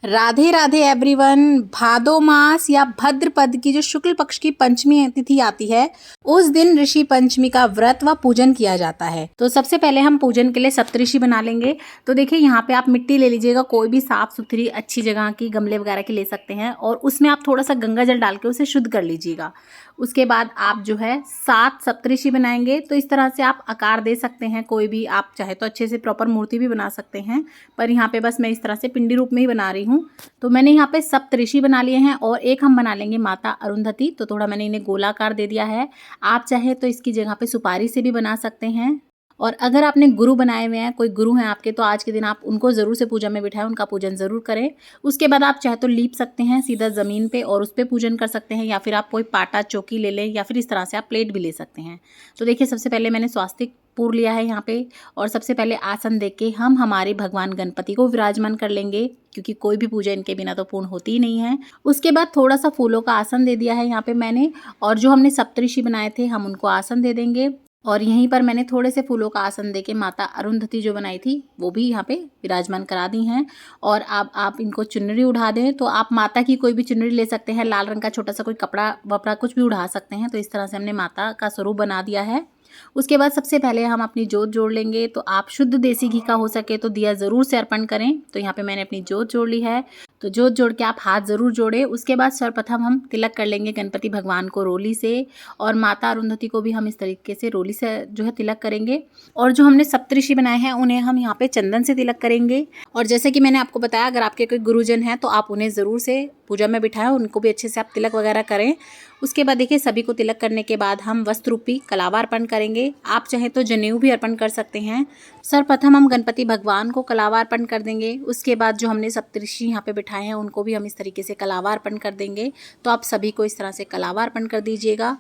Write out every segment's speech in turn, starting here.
Radhe Radhe everyone. भादो मास या भद्रपद की जो शुक्ल पक्ष की पंचमी तिथि आती है, उस दिन ऋषि पंचमी का व्रत व पूजन किया जाता है। तो सबसे पहले हम पूजन के लिए सप्तऋषि बना लेंगे। तो देखिए यहाँ पे आप मिट्टी ले लीजिएगा, कोई भी साफ सुथरी अच्छी जगह की, गमले वगैरह की ले सकते हैं, और उसमें आप थोड़ा सा गंगा जल डाल के उसे शुद्ध कर लीजिएगा। उसके बाद आप जो है 7 सप्तऋषि बनाएंगे। तो इस तरह से आप आकार दे सकते हैं, कोई भी आप चाहे तो अच्छे से प्रॉपर मूर्ति भी बना सकते हैं, पर यहाँ पे बस मैं इस तरह से पिंडी रूप में ही बना रही हूँ। तो मैंने यहाँ पे सप्तऋषि बना लिए हैं और एक हम बना लेंगे माता अरुंधति। तो थोड़ा मैंने इन्हें गोलाकार दे दिया है। आप चाहे तो इसकी जगह पे सुपारी से भी बना सकते हैं। और अगर आपने गुरु बनाए हुए हैं, कोई गुरु हैं आपके, तो आज के दिन आप उनको ज़रूर से पूजा में बिठाएं, उनका पूजन ज़रूर करें। उसके बाद आप चाहे तो लीप सकते हैं सीधा ज़मीन पे और उस पर पूजन कर सकते हैं, या फिर आप कोई पाटा चौकी ले लें, या फिर इस तरह से आप प्लेट भी ले सकते हैं। तो देखिए सबसे पहले मैंने स्वास्तिक पूर लिया है यहाँ पे, और सबसे पहले आसन दे के हम हमारे भगवान गणपति को विराजमान कर लेंगे, क्योंकि कोई भी पूजा इनके बिना तो पूर्ण होती ही नहीं है। उसके बाद थोड़ा सा फूलों का आसन दे दिया है यहाँ पे मैंने, और जो हमने सप्तऋषि बनाए थे हम उनको आसन दे देंगे। और यहीं पर मैंने थोड़े से फूलों का आसन देके माता अरुंधति जो बनाई थी वो भी यहाँ पे विराजमान करा दी हैं। और अब आप इनको चुनरी उड़ा दें, तो आप माता की कोई भी चुनरी ले सकते हैं, लाल रंग का छोटा सा कोई कपड़ा वपड़ा कुछ भी उड़ा सकते हैं। तो इस तरह से हमने माता का स्वरूप बना दिया है। उसके बाद सबसे पहले हम अपनी जोत जोड़ लेंगे। तो आप शुद्ध देसी घी का हो सके तो दिया ज़रूर से अर्पण करें। तो यहाँ पे मैंने अपनी जोत जोड़ ली है। तो जोत जोड़ के आप हाथ ज़रूर जोड़े। उसके बाद सर्वप्रथम हम तिलक कर लेंगे गणपति भगवान को रोली से, और माता अरुंधति को भी हम इस तरीके से रोली से जो है तिलक करेंगे। और जो हमने सप्तऋषि बनाए हैं उन्हें हम यहाँ पे चंदन से तिलक करेंगे। और जैसे कि मैंने आपको बताया, अगर आपके कोई गुरुजन हैं तो आप उन्हें ज़रूर से पूजा में बिठाएं, उनको भी अच्छे से आप तिलक वगैरह करें। उसके बाद देखिए सभी को तिलक करने के बाद हम वस्त्र रूपी कलावा अर्पण करेंगे। आप चाहें तो जनेऊ भी अर्पण कर सकते हैं। सर्वप्रथम हम गणपति भगवान को कलावा अर्पण कर देंगे। उसके बाद जो हमने सप्तऋषि यहाँ पे बिठाए हैं उनको भी हम इस तरीके से कलावा अर्पण कर देंगे। तो आप सभी को इस तरह से कलावा अर्पण कर दीजिएगा।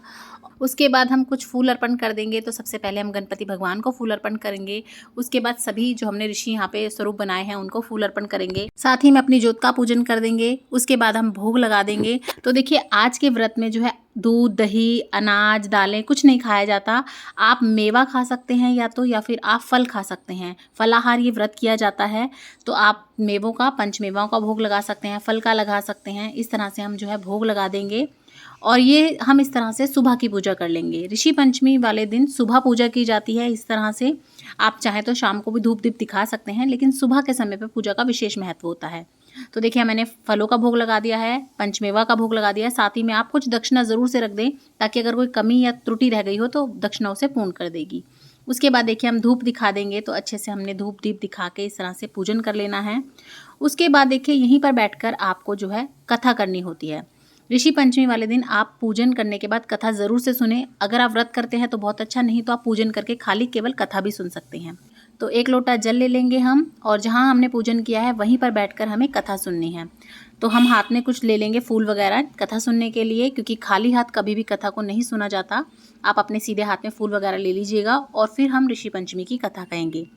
उसके बाद हम कुछ फूल अर्पण कर देंगे। तो सबसे पहले हम गणपति भगवान को फूल अर्पण करेंगे। उसके बाद सभी जो हमने ऋषि यहाँ पे स्वरूप बनाए हैं उनको फूल अर्पण करेंगे। साथ ही में अपनी जोत का पूजन कर देंगे। उसके बाद हम भोग लगा देंगे। तो देखिए आज के व्रत में जो है दूध, दही, अनाज, दालें कुछ नहीं खाया जाता। आप मेवा खा सकते हैं या फिर आप फल खा सकते हैं। फलाहार ये व्रत किया जाता है। तो आप मेवों का, पंचमेवाओं का भोग लगा सकते हैं, फल का लगा सकते हैं। इस तरह से हम जो है भोग लगा देंगे। और ये हम इस तरह से सुबह की पूजा कर लेंगे। ऋषि पंचमी वाले दिन सुबह पूजा की जाती है इस तरह से। आप चाहे तो शाम को भी धूप दीप दिखा सकते हैं, लेकिन सुबह के समय पर पूजा का विशेष महत्व होता है। तो देखिए मैंने फलों का भोग लगा दिया है, पंचमेवा का भोग लगा दिया है। साथ ही में आप कुछ दक्षिणा ज़रूर से रख दें, ताकि अगर कोई कमी या त्रुटि रह गई हो तो दक्षिणा उसे पूर्ण कर देगी। उसके बाद देखिए हम धूप दिखा देंगे। तो अच्छे से हमने धूप दीप दिखा के इस तरह से पूजन कर लेना है। उसके बाद देखिए यहीं पर बैठकर आपको जो है कथा करनी होती है। ऋषि पंचमी वाले दिन आप पूजन करने के बाद कथा ज़रूर से सुने। अगर आप व्रत करते हैं तो बहुत अच्छा, नहीं तो आप पूजन करके खाली केवल कथा भी सुन सकते हैं। तो 1 लोटा जल ले लेंगे हम, और जहाँ हमने पूजन किया है वहीं पर बैठकर हमें कथा सुननी है। तो हम हाथ में कुछ ले लेंगे फूल वगैरह कथा सुनने के लिए, क्योंकि खाली हाथ कभी भी कथा को नहीं सुना जाता। आप अपने सीधे हाथ में फूल वगैरह ले लीजिएगा, और फिर हम ऋषि पंचमी की कथा कहेंगे।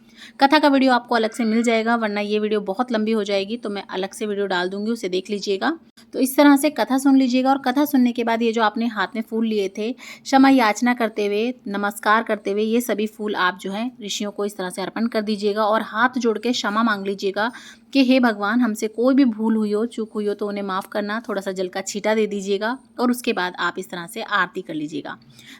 कथा का वीडियो आपको अलग से मिल जाएगा, वरना ये वीडियो बहुत लंबी हो जाएगी, तो मैं अलग से वीडियो डाल दूंगी, उसे देख लीजिएगा। तो इस तरह से कथा सुन लीजिएगा। और कथा सुनने के बाद ये जो आपने हाथ में फूल लिए थे, क्षमा याचना करते हुए, नमस्कार करते हुए, ये सभी फूल आप जो है ऋषियों को इस तरह से अर्पण कर दीजिएगा, और हाथ जोड़ के क्षमा मांग लीजिएगा कि हे भगवान, हमसे कोई भी भूल हुई हो, चूक हुई हो तो उन्हें माफ़ करना। थोड़ा सा जल का छींटा दे दीजिएगा, और उसके बाद आप इस तरह से आरती कर लीजिएगा।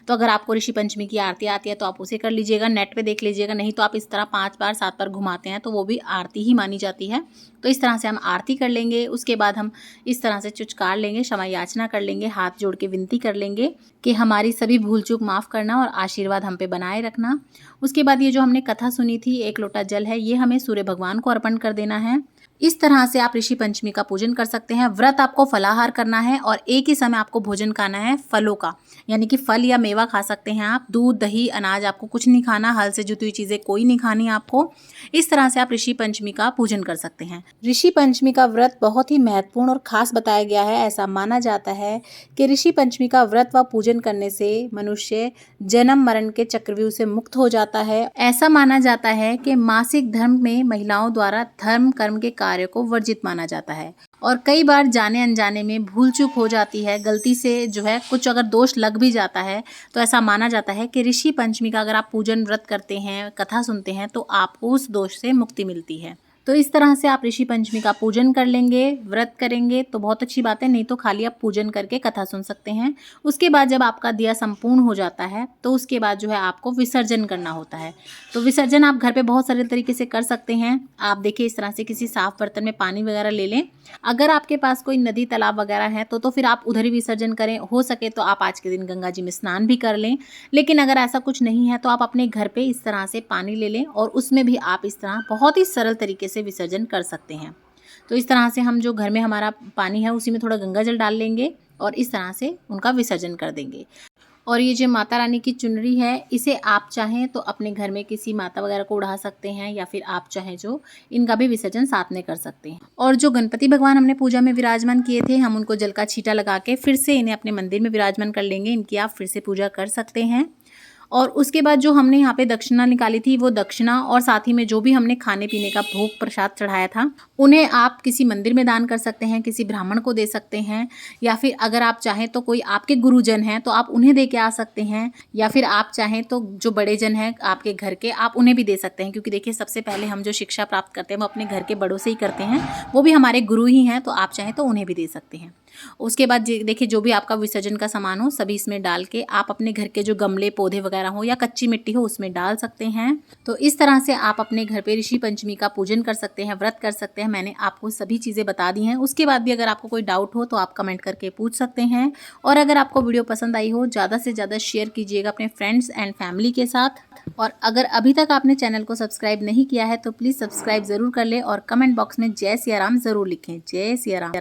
तो अगर आपको ऋषि पंचमी की आरती आती है तो आप उसे कर लीजिएगा, नेट पे देख लीजिएगा, नहीं तो आप इस तरह 5 बार 7 बार घुमाते हैं तो वो भी आरती ही मानी जाती है। तो इस तरह से हम आरती कर लेंगे। उसके बाद हम इस तरह से चुचकार लेंगे, क्षमा याचना कर लेंगे, हाथ जोड़ के विनती कर लेंगे कि हमारी सभी भूल चूक माफ़ करना और आशीर्वाद हम पे बनाए रखना। उसके बाद ये जो हमने कथा सुनी थी, 1 लोटा जल है, ये हमें सूर्य भगवान को अर्पण कर देना है। इस तरह से आप ऋषि पंचमी का पूजन कर सकते हैं। व्रत आपको फलाहार करना है, और एक ही समय आपको भोजन खाना है फलों का, यानी कि फल या मेवा खा सकते हैं आप। दूध, दही, अनाज आपको कुछ नहीं खाना, हल से जुती हुई चीज़ें कोई नहीं खानी आपको। इस तरह से आप ऋषि पंचमी का पूजन कर सकते हैं। ऋषि पंचमी का व्रत बहुत ही महत्वपूर्ण और खास बताया गया है। ऐसा माना जाता है कि ऋषि पंचमी का व्रत व पूजन करने से मनुष्य जन्म मरण के चक्रव्यूह से मुक्त हो जाता है। ऐसा माना जाता है कि मासिक धर्म में महिलाओं द्वारा धर्म कर्म के कार्य को वर्जित माना जाता है, और कई बार जाने अनजाने में भूल चूक हो जाती है, गलती से जो है कुछ अगर दोष लग भी जाता है, तो ऐसा माना जाता है कि ऋषि पंचमी का अगर आप पूजन व्रत करते हैं, कथा सुनते हैं, तो आपको उस दोष से मुक्ति मिलती है। तो इस तरह से आप ऋषि पंचमी का पूजन कर लेंगे, व्रत करेंगे तो बहुत अच्छी बात है, नहीं तो खाली आप पूजन करके कथा सुन सकते हैं। उसके बाद जब आपका दिया संपूर्ण हो जाता है तो उसके बाद जो है आपको विसर्जन करना होता है। तो विसर्जन आप घर पे बहुत सारे तरीके से कर सकते हैं। आप देखिए इस तरह से किसी साफ बर्तन में पानी वगैरह ले लें। अगर आपके पास कोई नदी तालाब वगैरह है तो फिर आप उधर ही विसर्जन करें। हो सके तो आप आज के दिन गंगा जी में स्नान भी कर लें। लेकिन अगर ऐसा कुछ नहीं है तो आप अपने घर पे इस तरह से पानी ले लें और उसमें भी आप इस तरह बहुत ही सरल तरीके से विसर्जन कर सकते हैं। तो इस तरह से हम जो घर में हमारा पानी है उसी में थोड़ा गंगा जल डाल लेंगे और इस तरह से उनका विसर्जन कर देंगे। और ये जो माता रानी की चुनरी है इसे आप चाहें तो अपने घर में किसी माता वगैरह को उड़ा सकते हैं, या फिर आप चाहें जो इनका भी विसर्जन साथ में कर सकते हैं। और जो गणपति भगवान हमने पूजा में विराजमान किए थे, हम उनको जल का छींटा लगा के फिर से इन्हें अपने मंदिर में विराजमान कर लेंगे। इनकी आप फिर से पूजा कर सकते हैं। और उसके बाद जो हमने यहाँ पे दक्षिणा निकाली थी वो दक्षिणा और साथ ही में जो भी हमने खाने पीने का भोग प्रसाद चढ़ाया था उन्हें आप किसी मंदिर में दान कर सकते हैं, किसी ब्राह्मण को दे सकते हैं, या फिर अगर आप चाहें तो कोई आपके गुरुजन हैं तो आप उन्हें दे के आ सकते हैं, या फिर आप चाहें तो जो बड़े जन हैं आपके घर के आप उन्हें भी दे सकते हैं। क्योंकि देखिए सबसे पहले हम जो शिक्षा प्राप्त करते हैं वो अपने घर के बड़ों से ही करते हैं, वो भी हमारे गुरु ही हैं, तो आप चाहें तो उन्हें भी दे सकते हैं। उसके बाद देखिए जो भी आपका विसर्जन का सामान हो सभी इसमें डाल के आप अपने घर के जो गमले पौधे वगैरह हो या कच्ची मिट्टी हो उसमें डाल सकते हैं। तो इस तरह से आप अपने घर पे ऋषि पंचमी का पूजन कर सकते हैं, व्रत कर सकते हैं। मैंने आपको सभी चीज़ें बता दी हैं। उसके बाद भी अगर आपको कोई डाउट हो तो आप कमेंट करके पूछ सकते हैं। और अगर आपको वीडियो पसंद आई हो ज़्यादा से ज़्यादा शेयर कीजिएगा अपने फ्रेंड्स एंड फैमिली के साथ। और अगर अभी तक आपने चैनल को सब्सक्राइब नहीं किया है तो प्लीज़ सब्सक्राइब ज़रूर कर ले और कमेंट बॉक्स में जय सिया राम ज़रूर लिखें। जय सिया राम।